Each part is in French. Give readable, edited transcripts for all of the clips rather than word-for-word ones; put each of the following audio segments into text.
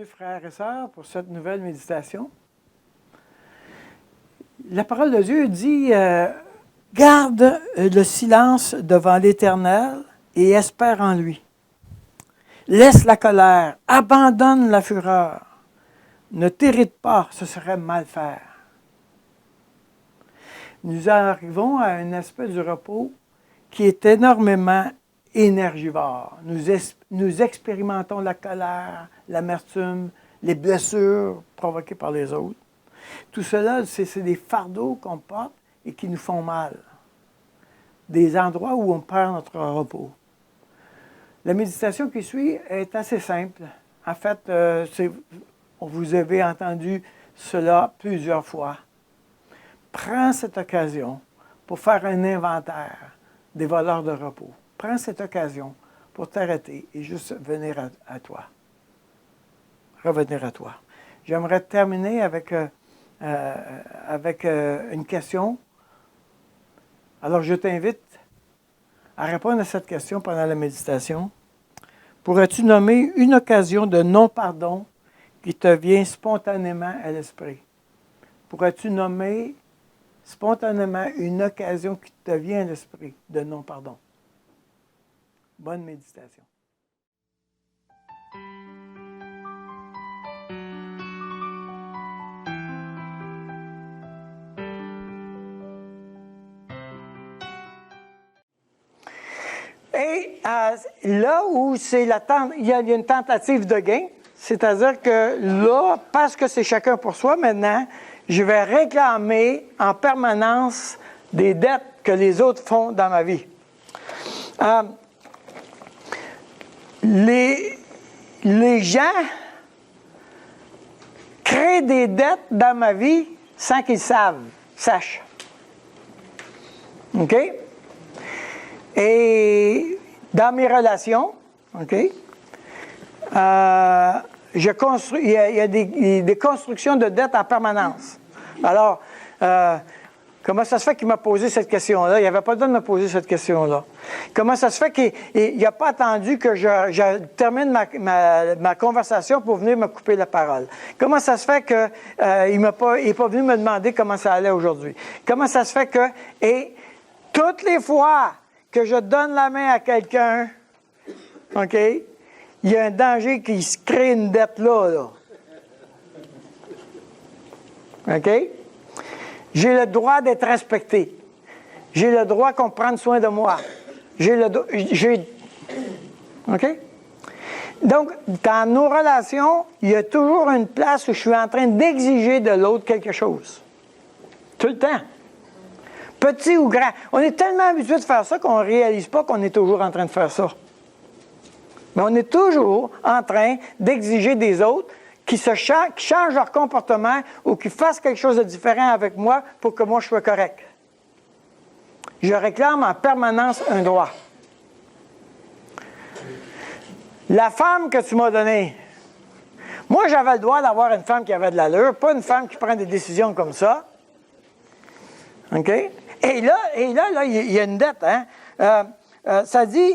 frères et sœurs, pour cette nouvelle méditation. La parole de Dieu dit garde le silence devant l'Éternel et espère en lui. Laisse la colère, abandonne la fureur. Ne t'irrite pas, ce serait mal faire. Nous arrivons à un aspect du repos qui est énormément énergivore. Nous expérimentons la colère, l'amertume, les blessures provoquées par les autres. Tout cela, c'est des fardeaux qu'on porte et qui nous font mal. Des endroits où on perd notre repos. La méditation qui suit est assez simple. En fait, vous avez entendu cela plusieurs fois. Prends cette occasion pour faire un inventaire des voleurs de repos. Prends cette occasion pour t'arrêter et juste venir à toi. Revenir à toi. J'aimerais terminer avec une question. Alors, je t'invite à répondre à cette question pendant la méditation. Pourrais-tu nommer une occasion de non-pardon qui te vient spontanément à l'esprit? Pourrais-tu nommer spontanément une occasion qui te vient à l'esprit de non-pardon? Bonne méditation. Et là où il y a une tentative de gain, c'est-à-dire que là, parce que c'est chacun pour soi maintenant, je vais réclamer en permanence des dettes que les autres font dans ma vie. Les gens créent des dettes dans ma vie sans qu'ils sachent. OK? Et dans mes relations, OK? Il y a des constructions de dettes en permanence. Alors, comment ça se fait qu'il m'a posé cette question-là? Il n'avait pas le droit de me poser cette question-là. Comment ça se fait qu'il n'a pas attendu que je termine ma conversation pour venir me couper la parole? Comment ça se fait qu'il n'est pas venu me demander comment ça allait aujourd'hui? Comment ça se fait que... Et toutes les fois que je donne la main à quelqu'un, OK, il y a un danger qu'il se crée une dette là. OK? J'ai le droit d'être respecté. J'ai le droit qu'on prenne soin de moi. OK? Donc, dans nos relations, il y a toujours une place où je suis en train d'exiger de l'autre quelque chose. Tout le temps. Petit ou grand. On est tellement habitué de faire ça qu'on ne réalise pas qu'on est toujours en train de faire ça. Mais on est toujours en train d'exiger des autres qui changent leur comportement ou qui fassent quelque chose de différent avec moi pour que moi je sois correct. Je réclame en permanence un droit. La femme que tu m'as donnée, moi j'avais le droit d'avoir une femme qui avait de l'allure, pas une femme qui prend des décisions comme ça. OK? Et là, il y a une dette, hein? Ça dit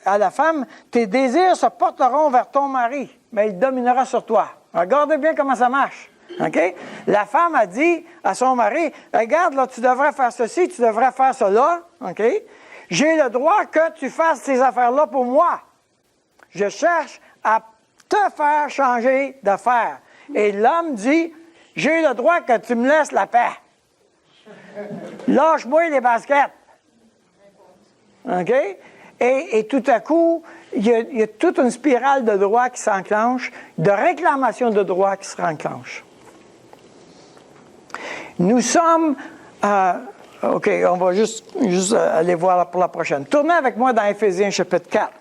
à la femme, tes désirs se porteront vers ton mari, mais il dominera sur toi. Regardez bien comment ça marche. OK? La femme a dit à son mari, regarde, là, tu devrais faire ceci, tu devrais faire cela. OK? J'ai le droit que tu fasses ces affaires-là pour moi. Je cherche à te faire changer d'affaires. Et l'homme dit, j'ai le droit que tu me laisses la paix. Lâche-moi les baskets. OK? Et tout à coup, il y a toute une spirale de droit qui s'enclenche, de réclamation de droit qui se enclenche. Nous sommes... OK, on va juste aller voir pour la prochaine. Tournez avec moi dans Éphésiens chapitre 4.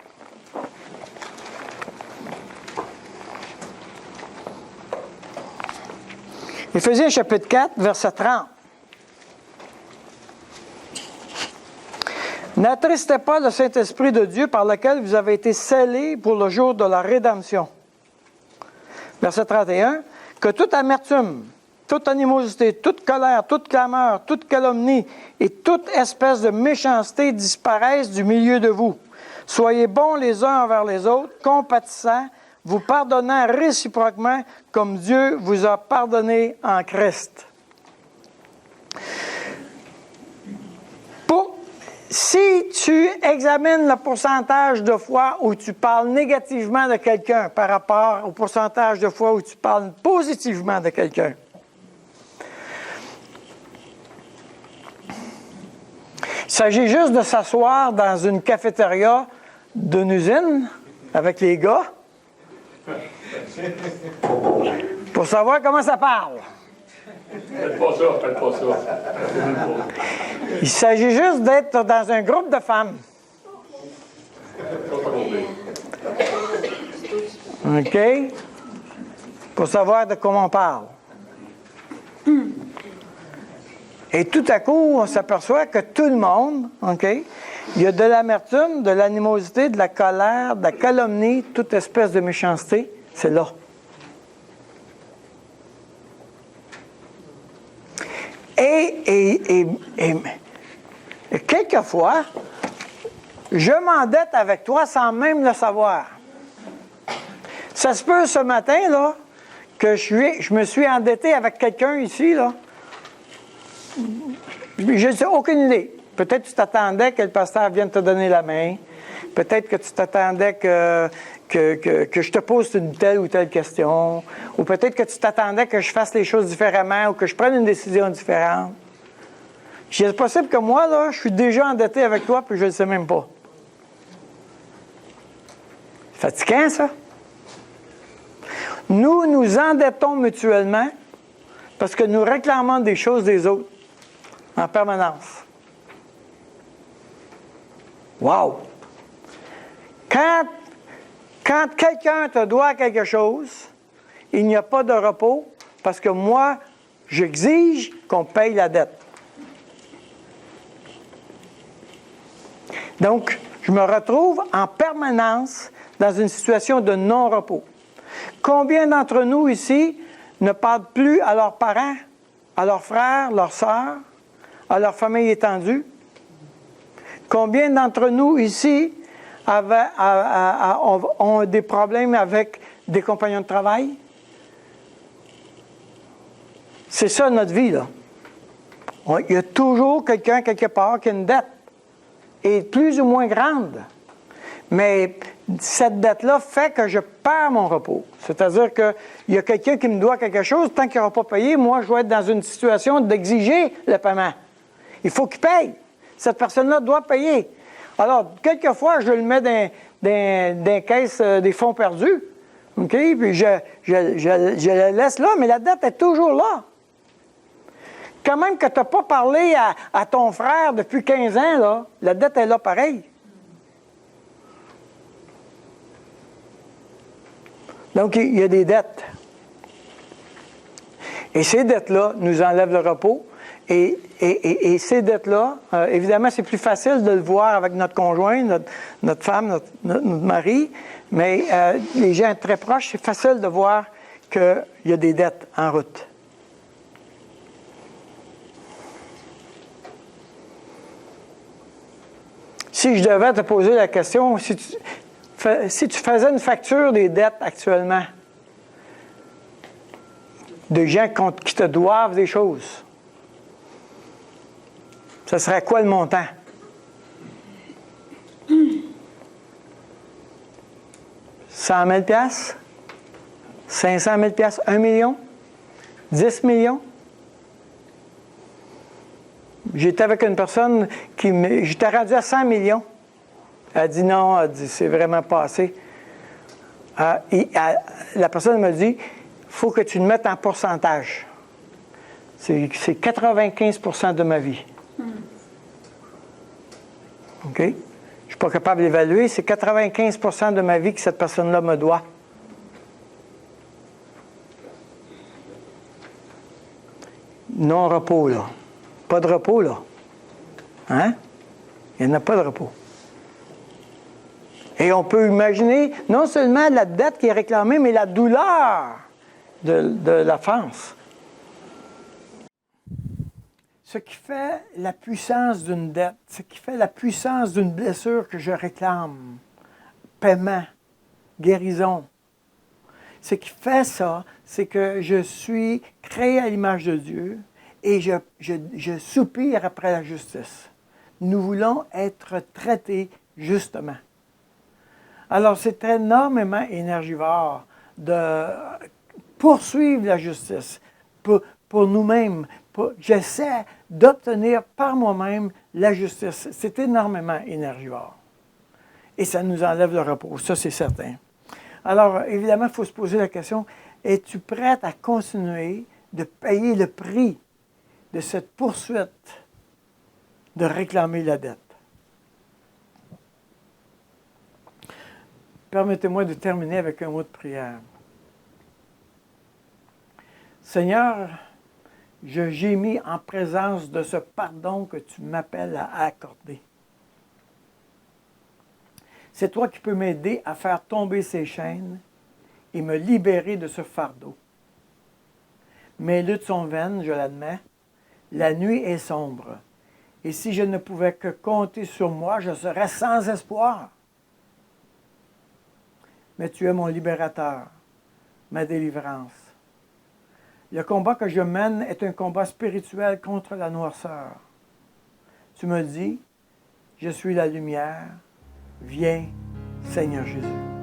Éphésiens chapitre 4, verset 30. N'attristez pas le Saint-Esprit de Dieu par lequel vous avez été scellés pour le jour de la rédemption. Verset 31. Que toute amertume, toute animosité, toute colère, toute clameur, toute calomnie et toute espèce de méchanceté disparaissent du milieu de vous. Soyez bons les uns envers les autres, compatissants, vous pardonnant réciproquement comme Dieu vous a pardonné en Christ. Si tu examines le pourcentage de fois où tu parles négativement de quelqu'un par rapport au pourcentage de fois où tu parles positivement de quelqu'un, il s'agit juste de s'asseoir dans une cafétéria d'une usine avec les gars pour savoir comment ça parle. Faites pas ça, faites pas ça. Il s'agit juste d'être dans un groupe de femmes. OK? Pour savoir de quoi on parle. Et tout à coup, on s'aperçoit que tout le monde, OK? Il y a de l'amertume, de l'animosité, de la colère, de la calomnie, toute espèce de méchanceté, c'est là. Et quelquefois, je m'endette avec toi sans même le savoir. Ça se peut ce matin, là, que je me suis endetté avec quelqu'un ici, là. Je n'ai aucune idée. Peut-être que tu t'attendais que le pasteur vienne te donner la main. Peut-être que tu t'attendais que je te pose une telle ou telle question. Ou peut-être que tu t'attendais que je fasse les choses différemment ou que je prenne une décision différente. C'est possible que moi, là, je suis déjà endetté avec toi puis je ne le sais même pas. Fatigant, ça? Nous nous endettons mutuellement parce que nous réclamons des choses des autres en permanence. Wow! Quand quelqu'un te doit quelque chose, il n'y a pas de repos parce que moi, j'exige qu'on paye la dette. Donc, je me retrouve en permanence dans une situation de non-repos. Combien d'entre nous ici ne parlent plus à leurs parents, à leurs frères, leurs sœurs, à leur famille étendue? Combien d'entre nous ici ont des problèmes avec des compagnons de travail? C'est ça notre vie, là. Il y a toujours quelqu'un, quelque part, qui a une dette. Et plus ou moins grande. Mais cette dette-là fait que je perds mon repos. C'est-à-dire qu'il y a quelqu'un qui me doit quelque chose, tant qu'il n'aura pas payé, moi, je vais être dans une situation d'exiger le paiement. Il faut qu'il paye. Cette personne-là doit payer. Alors, quelquefois, je le mets dans les caisses des fonds perdus. OK? Puis je le laisse là, mais la dette est toujours là. Quand même que tu n'as pas parlé à ton frère depuis 15 ans, là, la dette est là pareil. Donc, il y a des dettes. Et ces dettes-là nous enlèvent le repos. Et ces dettes-là, évidemment, c'est plus facile de le voir avec notre conjoint, notre femme, notre mari, mais les gens très proches, c'est facile de voir qu'il y a des dettes en route. Si je devais te poser la question, si tu faisais une facture des dettes actuellement, de gens qui te doivent des choses, ce serait quoi le montant? 100 000 $? 500 000 $? 1 million? 10 millions? J'étais avec une personne j'étais rendu à 100 millions. Elle a dit non, elle a dit, c'est vraiment pas assez. La personne m'a dit, il faut que tu le mettes en pourcentage. C'est 95% de ma vie. OK? Je ne suis pas capable d'évaluer. C'est 95% de ma vie que cette personne-là me doit. Non-repos, là. Pas de repos, là. Hein? Il n'y en a pas de repos. Et on peut imaginer non seulement la dette qui est réclamée, mais la douleur de l'offense. Ce qui fait la puissance d'une dette, ce qui fait la puissance d'une blessure que je réclame, paiement, guérison, Ce qui fait ça, c'est que je suis créé à l'image de Dieu et je soupire après la justice. Nous voulons être traités justement. Alors, c'est énormément énergivore de poursuivre la justice pour nous-mêmes. J'essaie d'obtenir par moi-même la justice. C'est énormément énergivore. Et ça nous enlève le repos, ça c'est certain. Alors, évidemment, il faut se poser la question, es-tu prête à continuer de payer le prix de cette poursuite de réclamer la dette? Permettez-moi de terminer avec un mot de prière. Seigneur, je gémis en présence de ce pardon que tu m'appelles à accorder. C'est toi qui peux m'aider à faire tomber ces chaînes et me libérer de ce fardeau. Mes luttes sont vaines, je l'admets. La nuit est sombre. Et si je ne pouvais que compter sur moi, je serais sans espoir. Mais tu es mon libérateur, ma délivrance. Le combat que je mène est un combat spirituel contre la noirceur. Tu me dis, je suis la lumière, viens, Seigneur Jésus.